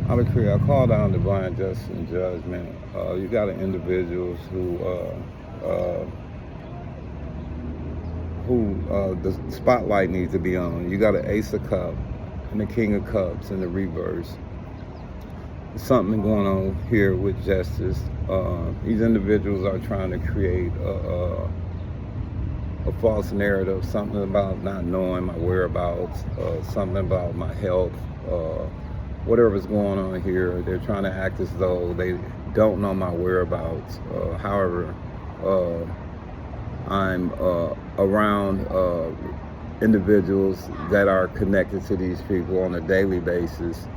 I call down divine justice and judgment. You got individuals who the spotlight needs to be on. You got an Ace of Cups and the King of Cups in the reverse. There's something going on here with justice. These individuals are trying to create a false narrative, something about not knowing my whereabouts, something about my health, whatever's going on here. They're trying to act as though they don't know my whereabouts. However, I'm around individuals that are connected to these people on a daily basis.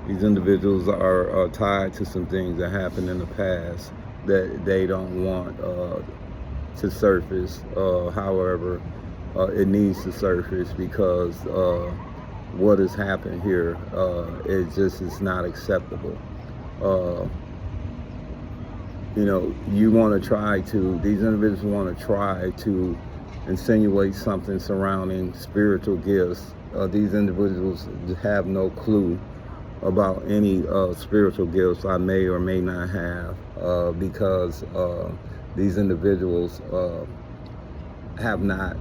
These individuals are tied to some things that happened in the past that they don't want to surface. However, it needs to surface because what has happened here is not acceptable. You want to try to, these individuals want to try to insinuate something surrounding spiritual gifts. These individuals have no clue about any spiritual gifts I may or may not have because these individuals have not,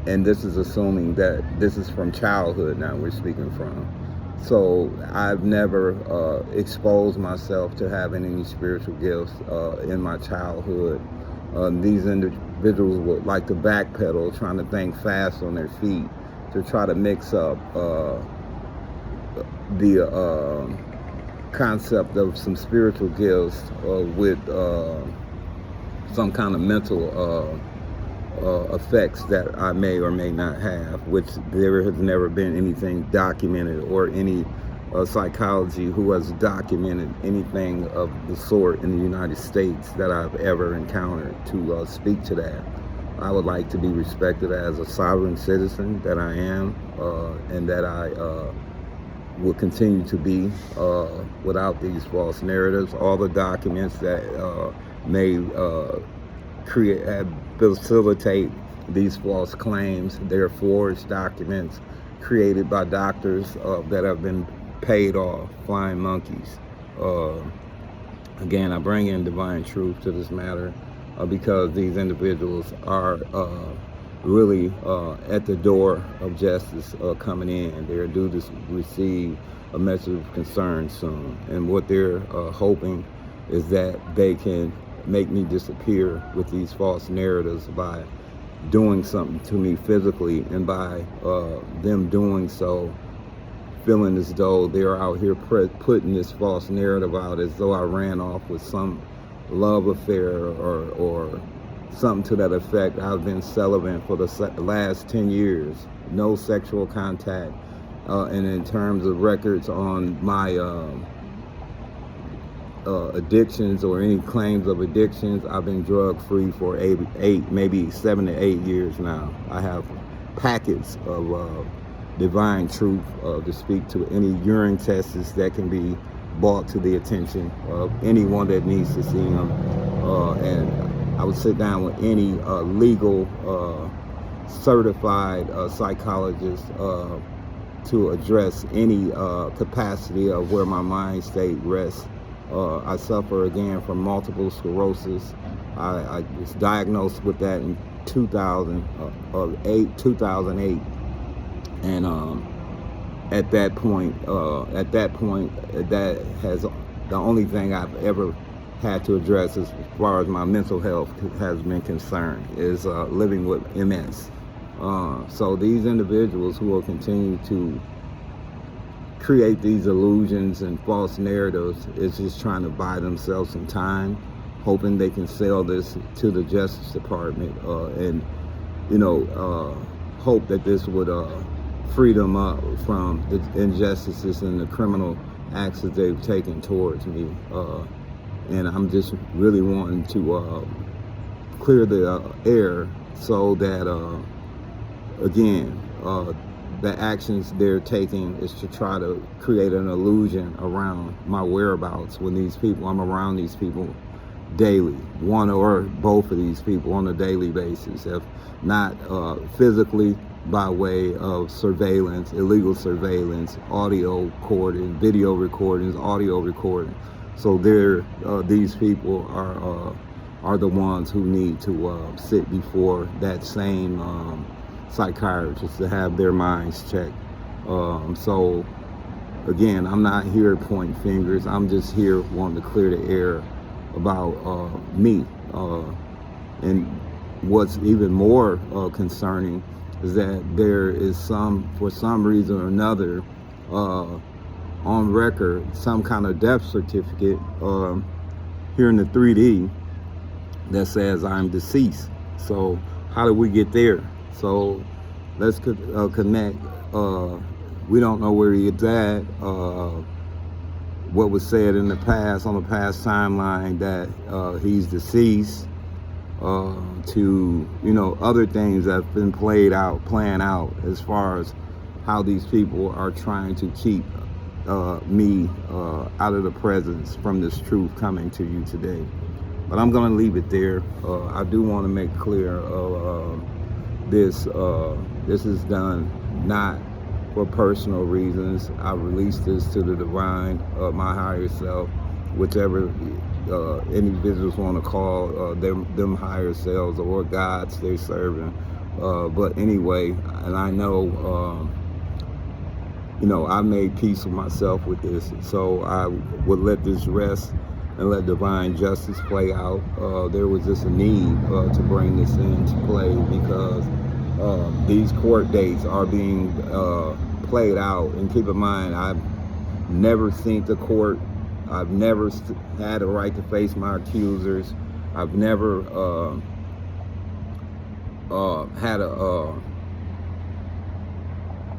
and this is assuming that this is from childhood now we're speaking from. So I've never exposed myself to having any spiritual gifts in my childhood. These individuals would like to backpedal, trying to think fast on their feet to try to mix up the concept of some spiritual gifts with some kind of mental effects that I may or may not have, which there has never been anything documented or any psychology who has documented anything of the sort in the United States that I've ever encountered to speak to that. I would like to be respected as a sovereign citizen that I am and that I will continue to be without these false narratives. All the documents that may facilitate these false claims, they're forged documents created by doctors that have been paid off, flying monkeys. Again, I bring in divine truth to this matter because these individuals are really at the door of justice coming in. They're due to receive a message of concern soon. And what they're hoping is that they can make me disappear with these false narratives by doing something to me physically, and by them doing so, feeling as though they're out here putting this false narrative out as though I ran off with some love affair or something to that effect. I've been celibate for the last 10 years, no sexual contact, and in terms of records on my addictions or any claims of addictions, I've been drug free for maybe 7 to 8 years now. I have packets of divine truth to speak to any urine tests that can be brought to the attention of anyone that needs to see them. And I would sit down with any legal certified psychologist to address any capacity of where my mind state rests. I suffer again from multiple sclerosis. I was diagnosed with that in 2008, and at that point, that has the only thing I've ever had to address as far as my mental health has been concerned is living with MS. So these individuals who will continue to create these illusions and false narratives is just trying to buy themselves some time, hoping they can sell this to the Justice Department and hope that this would free them up from the injustices and the criminal acts that they've taken towards me. And I'm just really wanting to clear the air so that, again, the actions they're taking is to try to create an illusion around my whereabouts when I'm around these people daily, one or both of these people on a daily basis, if not physically by way of surveillance, illegal surveillance, audio recording, video recordings, audio recording. So these people are the ones who need to sit before that same psychiatrist to have their minds checked. So again, I'm not here to point fingers. I'm just here wanting to clear the air about me. And what's even more concerning is that there is for some reason or another, on record, some kind of death certificate here in the 3D that says I'm deceased. So how did we get there? So let's connect. We don't know where he is at. What was said in the past, on the past timeline, that he's deceased, to, other things that have been playing out as far as how these people are trying to keep me out of the presence from this truth coming to you today. But I'm going to leave it there. I do want to make clear this is done not for personal reasons. I release this to the divine, my higher self, whichever individuals want to call them higher selves or gods they're serving. But anyway, and I know, I made peace with myself with this, so I would let this rest and let divine justice play out. There was just a need to bring this into play because these court dates are being played out. And keep in mind, I've never seen the court. I've never had a right to face my accusers. I've never had a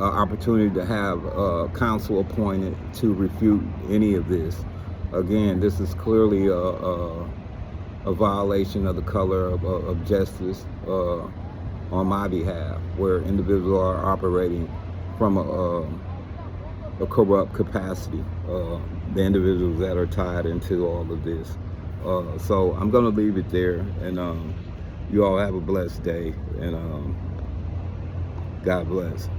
opportunity to have counsel appointed to refute any of this. Again, this is clearly a violation of the color of justice on my behalf, where individuals are operating from a corrupt capacity, the individuals that are tied into all of this. So I'm going to leave it there, and you all have a blessed day, and God bless.